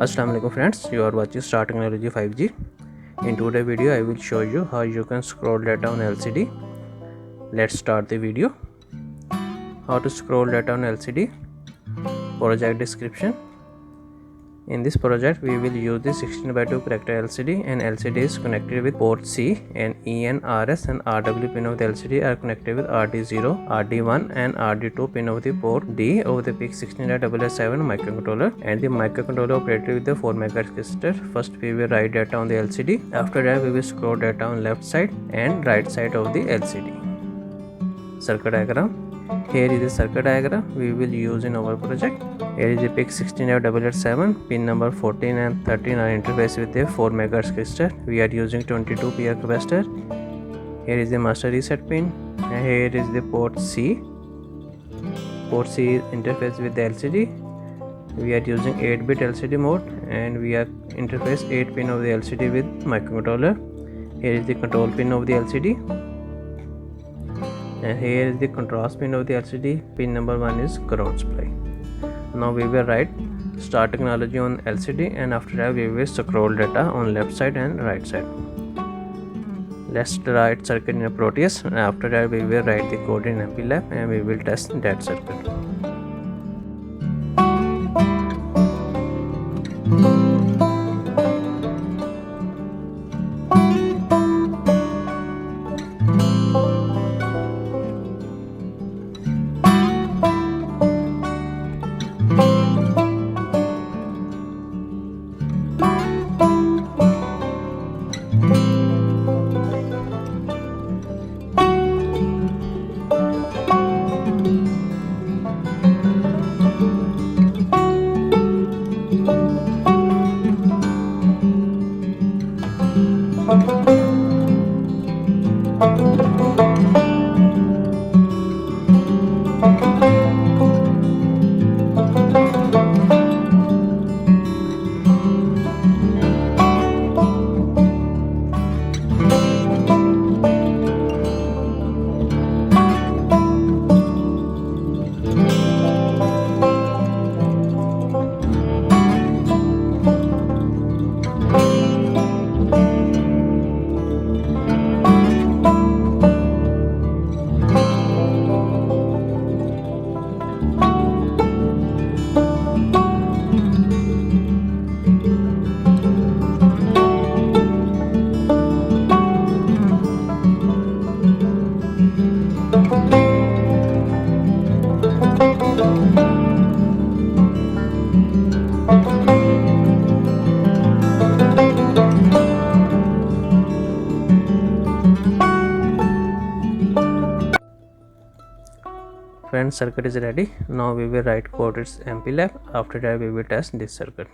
Assalamu alaikum friends, you are watching Star Technology 5G. In today's video I will show you how you can scroll data on LCD. Let's start the video. How to scroll data on LCD. Project description. In this project we will use the 16:2 character LCD, and LCD is connected with port C, and EN, RS and RW pin of the LCD are connected with RD0, RD1 and RD2 pin of the port D of the PIC 16.7 microcontroller, and the microcontroller operated with the 4 MHz register. First we will write data on the LCD. After that we will scroll data on left side and right side of the LCD. Circuit diagram. Here is the circuit diagram we will use in our project. Here is the PIC 16F887, pin number 14 and 13 are interfaced with a 4 MHz resistor. We are using 22 PR capacitor. Here is the master reset pin, and here is the port C. Port C is interfaced with the LCD. We are using 8-bit LCD mode, and we are interface 8 pin of the LCD with microcontroller. Here is the control pin of the LCD, and here is the contrast pin of the LCD. Pin number 1 is ground supply. Now we will write Star Technology on LCD, and after that we will scroll data on left side and right side. Let's write circuit in a Proteus, and after that we will write the code in MPLAB, and we will test that circuit. Friends, circuit is ready. Now we will write code its MPLAB. After that we will test this circuit.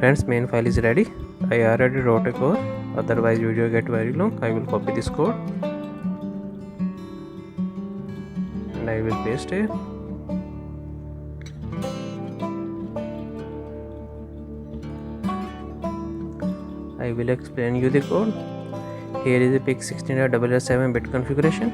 Friends, main file is ready. I already wrote a code, otherwise video get very long. I will copy this code and I will paste it. I will explain you the code. Here is the PIC 16.7 bit configuration.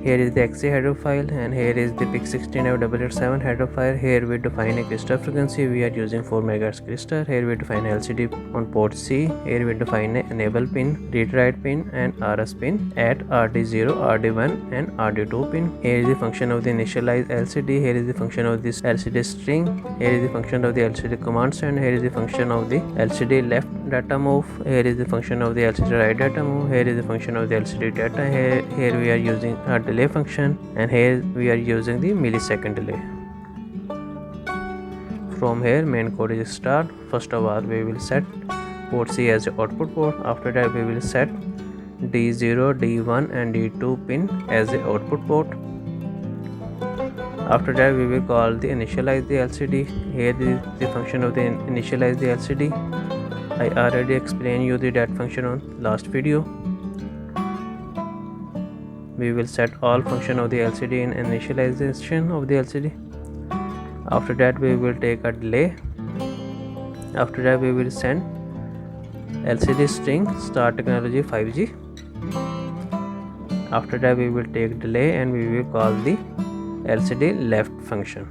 Here is the XC header file, and here is the PIC 16F887 header file. Here we define a crystal frequency. We are using 4 MHz crystal. Here we define LCD on port C. Here we define a enable pin, read write pin and RS pin at RD0, RD1 and RD2 pin. Here is the function of the initialize LCD. Here is the function of this LCD string. Here is the function of the LCD command send. Here is the function of the LCD left data move. Here is the function of the LCD right data move. Here is the function of the LCD data. Here we are using a delay function, and here we are using the millisecond delay. From here main code is start. First of all we will set port C as the output port. After that we will set D0, D1 and D2 pin as the output port. After that we will call the initialize the LCD. Here is the function of the initialize the LCD. I already explained you that function on last video. We will set all function of the LCD in initialization of the LCD. After that we will take a delay. After that we will send LCD string start technology 5G. After that we will take delay and we will call the LCD left function.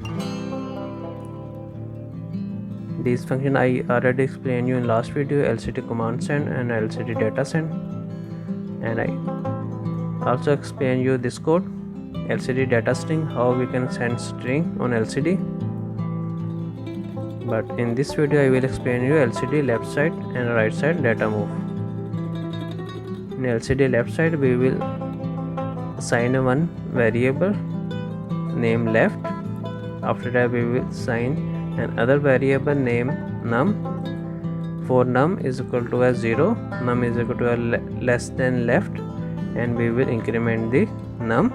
This function I already explained you in last video, LCD command send and LCD data send, and I also explained you this code, LCD data string, how we can send string on LCD. But in this video I will explain you LCD left side and right side data move. In LCD left side we will assign one variable name left. After that we will assign another variable name num. For num is equal to a 0, num is equal to a less than left, and we will increment the num.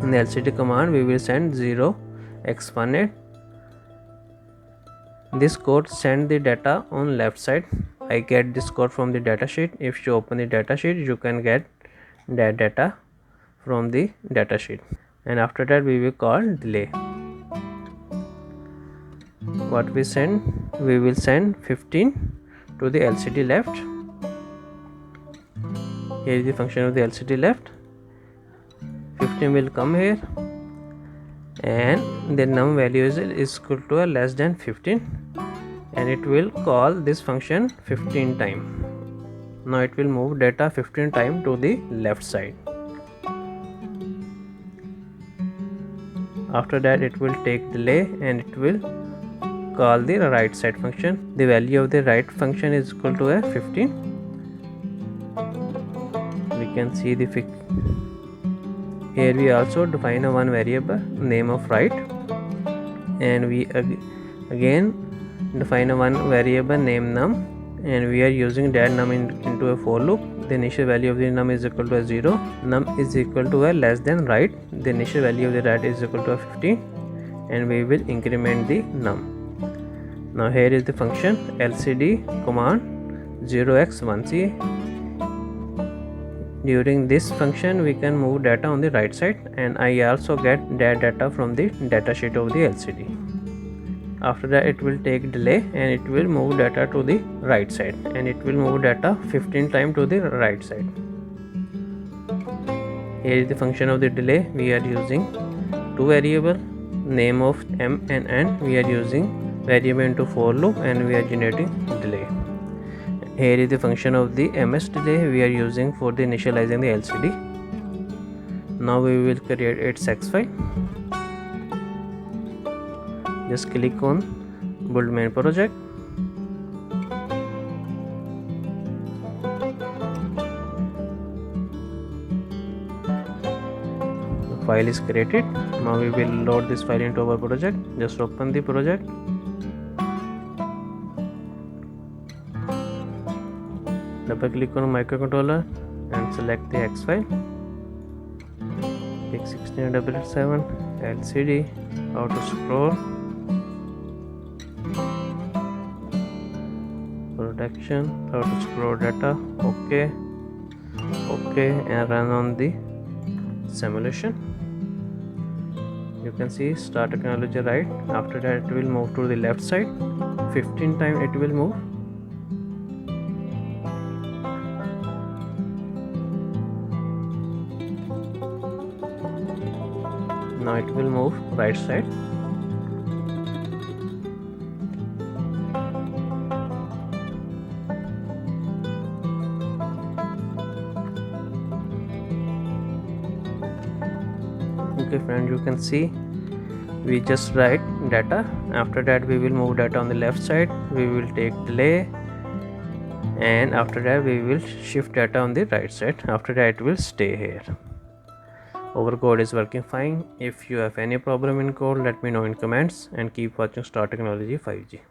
In the LCD command we will send 0x18. This code send the data on left side. I get this code from the datasheet. If you open the datasheet you can get that data from the datasheet. And after that we will call delay. What we send? We will send 15 to the LCD left. Here is the function of the LCD left. 15 will come here and the num value is equal to a less than 15, and it will call this function 15 times. Now it will move data 15 times to the left side. After that it will take delay and it will call the right side function. The value of the right function is equal to a 15. We can see the here we also define a one variable name of right, and we again define a one variable name num, and we are using that num into a for loop. The initial value of the num is equal to a 0, num is equal to a less than right, the initial value of the right is equal to a 15, and we will increment the num. Now here is the function LCD command 0x1c. During this function we can move data on the right side, and I also get that data from the datasheet of the LCD. After that it will take delay and it will move data to the right side, and it will move data 15 times to the right side. Here is the function of the delay. We are using two variables, name of m and n. We are using variable into for loop and we are generating delay. Here is the function of the ms delay we are using for the initializing the LCD. Now we will create its hex file. Just click on build main project. The file is created. Now we will load this file into our project. Just open the project. Double click on microcontroller and select the hex file. Pick 16887 LCD. How to scroll. Production. How to scroll data. OK, and run on the simulation. You can see start technology right. After that it will move to the left side. 15 times it will move. Now it will move right side. Okay friends, you can see we just write data. After that we will move data on the left side. We will take delay, and after that we will shift data on the right side. After that it will stay here. Our code is working fine. If you have any problem in code, let me know in comments, and keep watching Star Technology 5G.